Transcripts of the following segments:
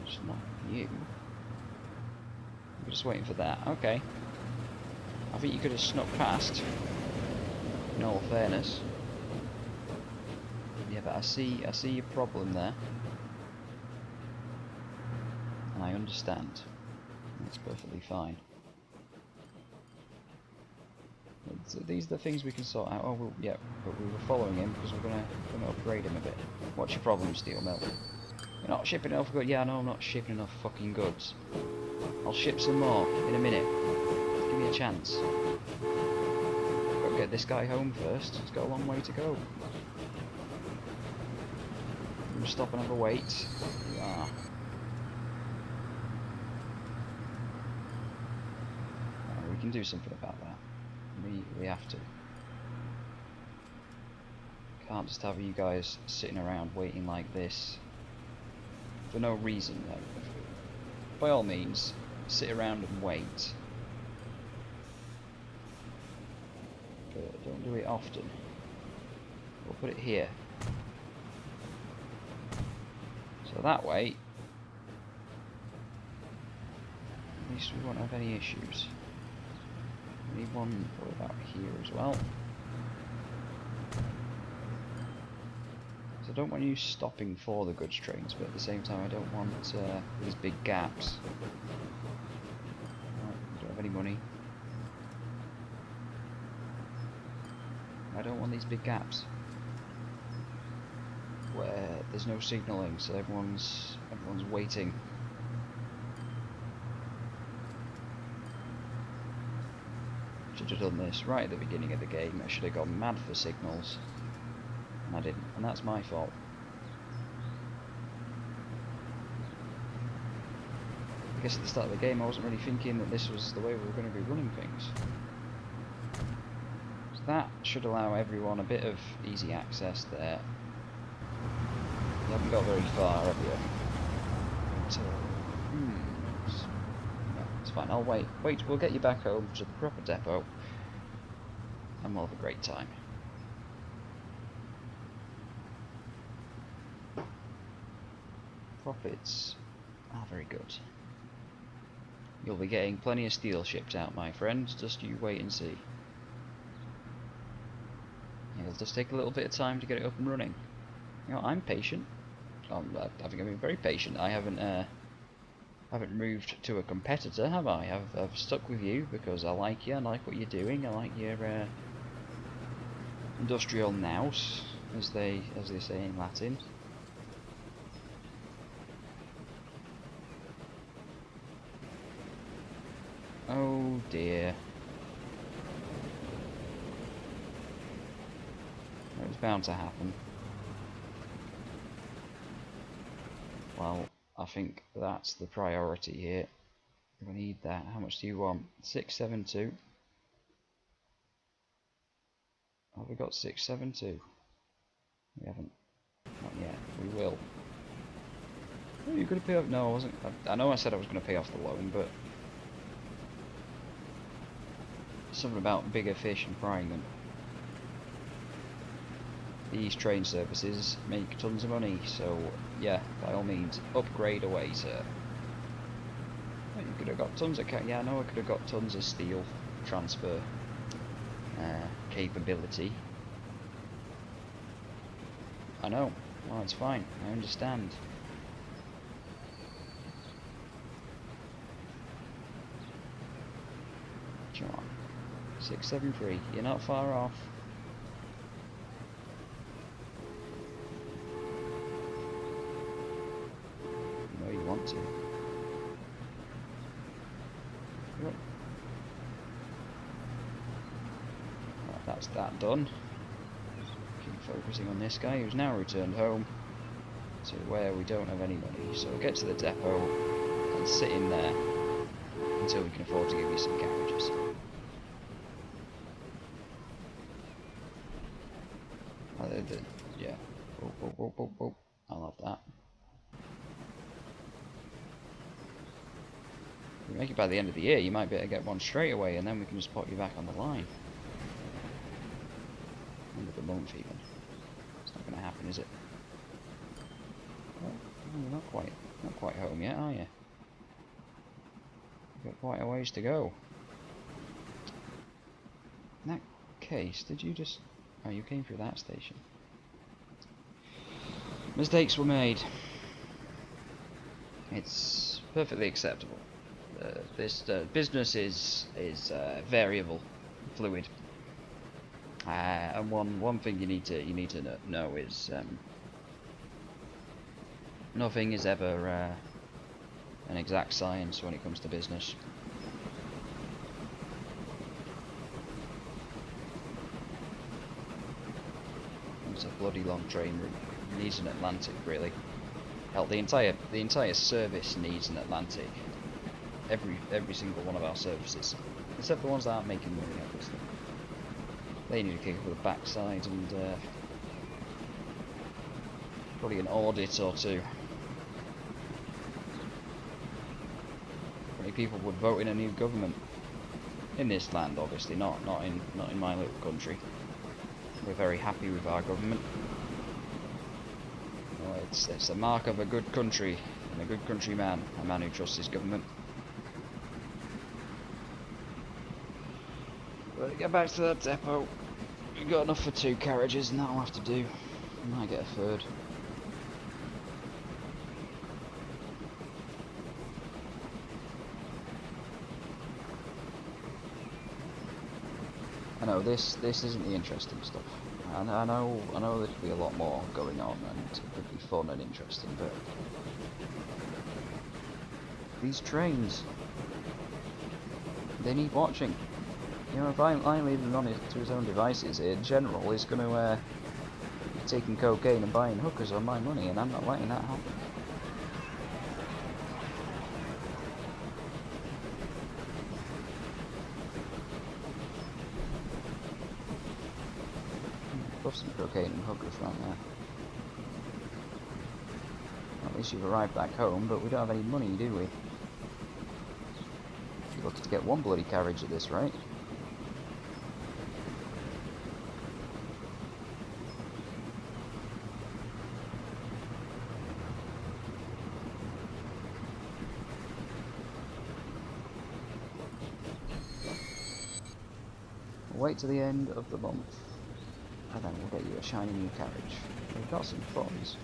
It's not you. We're just waiting for that. Okay. I think you could have snuck past. In all fairness. Yeah, but I see your problem there. And I understand. That's perfectly fine. So these are the things we can sort out. Oh, well, yeah, but we were following him because we're gonna upgrade him a bit. What's your problem, Steel Mill? You're not shipping enough goods. Yeah, no, I'm not shipping enough fucking goods. I'll ship some more in a minute. Give me a chance. Gotta get this guy home first. He's got a long way to go. I'm gonna stop and have a wait. Ah. We can do something about that. We have to. Can't just have you guys sitting around waiting like this for no reason. Like, by all means, sit around and wait, but don't do it often. We'll put it here, so that way at least we won't have any issues. We need one probably about here as well. So I don't want you stopping for the goods trains, but at the same time I don't want these big gaps. Right, we don't have any money. I don't want these big gaps where there's no signalling, so everyone's waiting. Should have done this right at the beginning of the game. I should have gone mad for signals, and I didn't, and that's my fault. I guess at the start of the game I wasn't really thinking that this was the way we were going to be running things. So that should allow everyone a bit of easy access there. You haven't got very far, have you? But, no, it's fine, I'll wait. We'll get you back home to the proper depot, and we'll have a great time. Profits are very good. You'll be getting plenty of steel shipped out, my friend, just you wait and see. It'll just take a little bit of time to get it up and running. You know, I'm patient. I think I've been very patient. I haven't moved to a competitor, have I? I've stuck with you because I like you, I like what you're doing, I like your industrial nous, as they say in Latin. Oh dear. It was bound to happen. Well, I think that's the priority here. We need that. How much do you want? 672. Have we got 672? We haven't. Not yet. We will. Oh, you're going to pay off? No, I wasn't. I know I said I was going to pay off the loan, but something about bigger fish and frying them. These train services make tons of money, so yeah, by all means, upgrade away, sir. You could have got tons of yeah, I know I could have got tons of steel transfer capability. I know. Well, it's fine. I understand. Come on. 673. You're not far off. You know you want to. Yep. Right, that's that done. Keep focusing on this guy who's now returned home to where we don't have any money. So we'll get to the depot and sit in there until we can afford to give you some carriages. Yeah. Oh, I love that. If we make it by the end of the year, you might be able to get one straight away, and then we can just put you back on the line. End of the month, even. It's not going to happen, is it? Oh, You're not quite home yet, are you? You've got quite a ways to go. In that case, did you just... Oh, you came through that station. Mistakes were made. It's perfectly acceptable. This business is variable, fluid. And one thing you need to know is nothing is ever an exact science when it comes to business. It's a bloody long train route. It needs an Atlantic, really. Hell, the entire service needs an Atlantic. Every single one of our services, except the ones that aren't making money, obviously. They need a kick up the backside and probably an audit or two. Many people would vote in a new government in this land, obviously, not in my little country. We're very happy with our government. Well, it's a mark of a good country and a good countryman, a man who trusts his government. But get back to that depot. We've got enough for 2 carriages, and that'll have to do. We might get a third. I know this isn't the interesting stuff. I know there could be a lot more going on, and it could be fun and interesting, but these trains, they need watching. You know, if I leave him on to his own devices, in general, he's going to be taking cocaine and buying hookers on my money, and I'm not letting that happen. Love some cocaine and hookers right now. At least you've arrived back home, but we don't have any money, do we? You're lucky to get 1 bloody carriage at this rate. Wait to the end of the month, and then we'll get you a shiny new carriage. We've got some funds.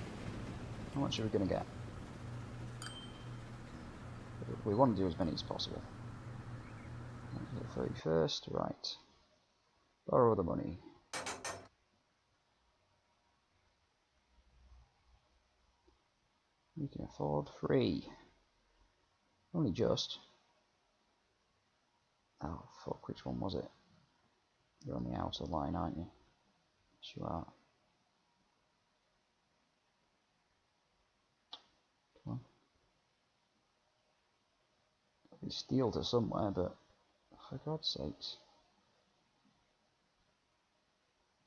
How much are we going to get? We want to do as many as possible. The 31st, right. Borrow the money. We can afford 3. Only just. Oh fuck, which one was it? You're on the outer line, aren't you? Yes, you are. Come on. We steal to somewhere, but for God's sakes.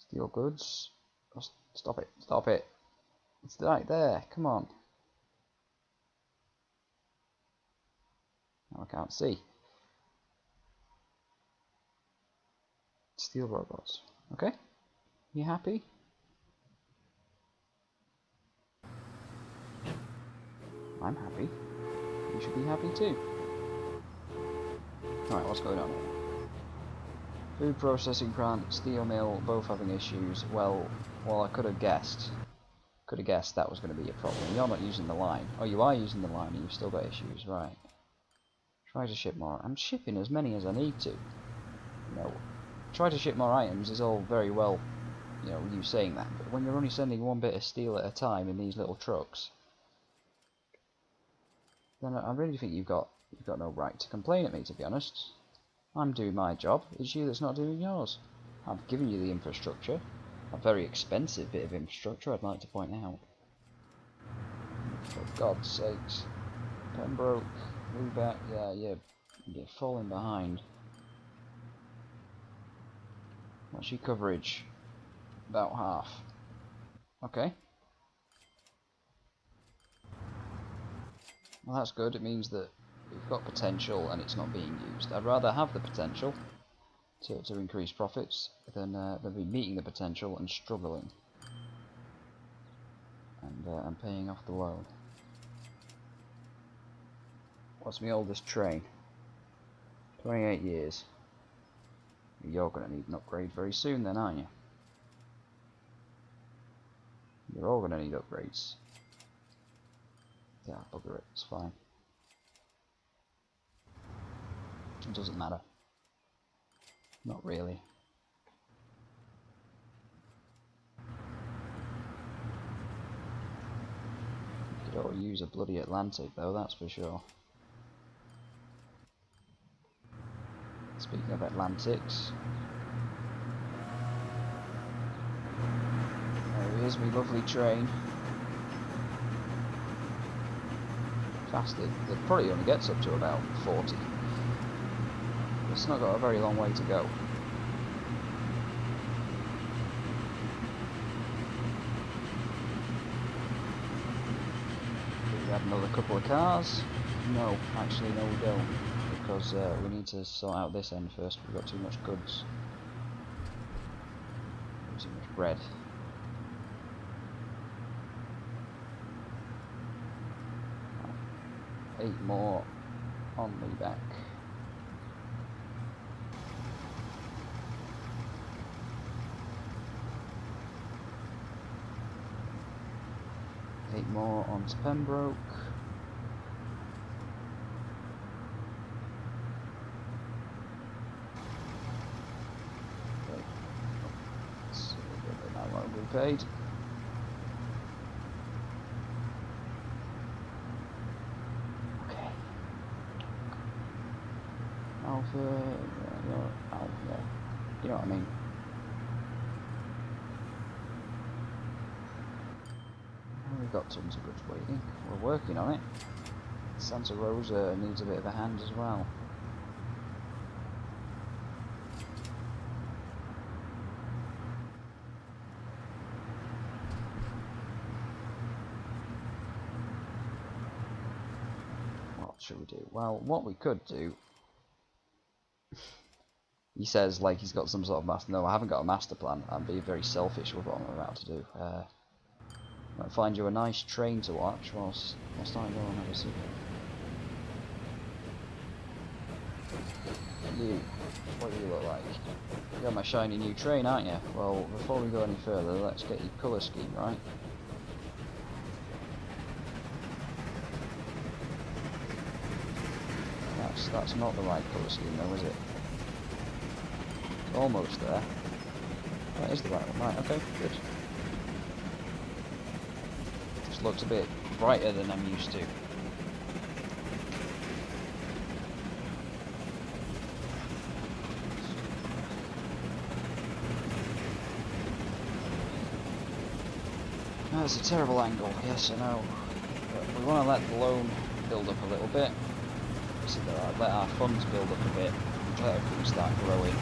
Steal goods. Oh, stop it, stop it. It's right there, come on. Now I can't see. Steal robots. Okay? You happy? I'm happy. You should be happy too. Alright, what's going on here? Food processing plant, steel mill, both having issues. Well, I could have guessed. Could have guessed that was going to be a problem. You're not using the line. Oh, you are using the line and you've still got issues, right. Try to ship more. I'm shipping as many as I need to. You know, try to ship more items is all very well, you know, you saying that, but when you're only sending 1 bit of steel at a time in these little trucks, then I really think you've got no right to complain at me, to be honest. I'm doing my job, it's you that's not doing yours. I've given you the infrastructure, a very expensive bit of infrastructure, I'd like to point out. For God's sakes. Pembroke, Lubeck, yeah, you're falling behind. What's your coverage? About half. Okay. Well, that's good. It means that we've got potential and it's not being used. I'd rather have the potential to increase profits than be meeting the potential and struggling and paying off the loan. What's my oldest train? 28 years. You're going to need an upgrade very soon then, aren't you? You're all going to need upgrades. Yeah, bugger it, it's fine. It doesn't matter. Not really. Could all use a bloody Atlantic though, that's for sure. Speaking of Atlantics, there he is, my lovely train. Fasted. It probably only gets up to about 40. It's not got a very long way to go. We have another couple of cars. No, actually no we don't. Because we need to sort out this end first. We've got too much goods. Too much bread. Eight more on me back. Eight more onto Pembroke. Okay. Let's see whether that won't be paid. Okay. Alpha, Alpha, you know what I mean. We've got tons of goods waiting. We're working on it. Santa Rosa needs a bit of a hand as well. What should we do? Well, what we could do... He says like he's got some sort of master... No, I haven't got a master plan. I'm being very selfish with what I'm about to do. Might find you a nice train to watch whilst I go and have a see. You, what do you look like? You got my shiny new train, aren't you? Well, before we go any further, let's get your colour scheme right. That's not the right colour scheme though, is it? It's almost there. That is the right one, right, okay, good. Looks a bit brighter than I'm used to. That's a terrible angle, yes I know. But we want to let the loan build up a little bit. So that let our funds build up a bit. Let everything start growing.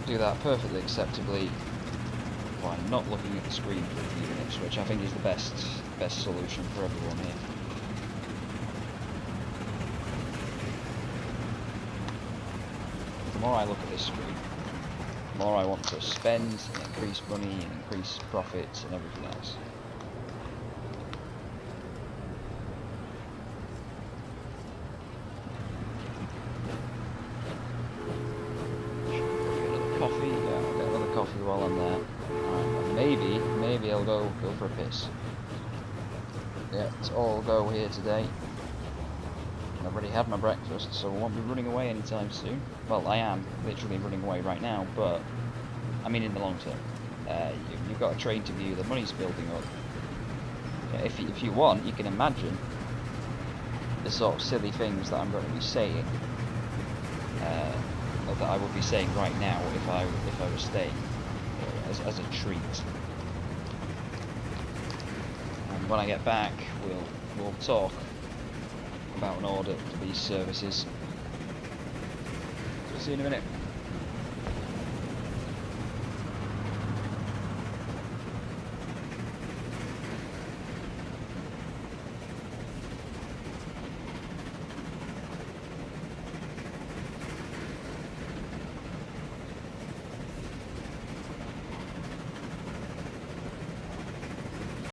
Do that perfectly acceptably. I'm not looking at the screen for a few minutes, which I think is the best solution for everyone here. The more I look at this screen, the more I want to spend and increase money and increase profits and everything else. Another coffee? Yeah, I'll get another coffee while I'm there. Maybe I'll go for a piss. Yeah, it's all go here today. I've already had my breakfast, so I won't be running away anytime soon. Well, I am literally running away right now, but I mean in the long term. You've got a train to view, the money's building up. Yeah, if you want, you can imagine the sort of silly things that I'm going to be saying, or that I would be saying right now if I was staying as a treat. And when I get back, we'll talk about an order for these services. So see you in a minute.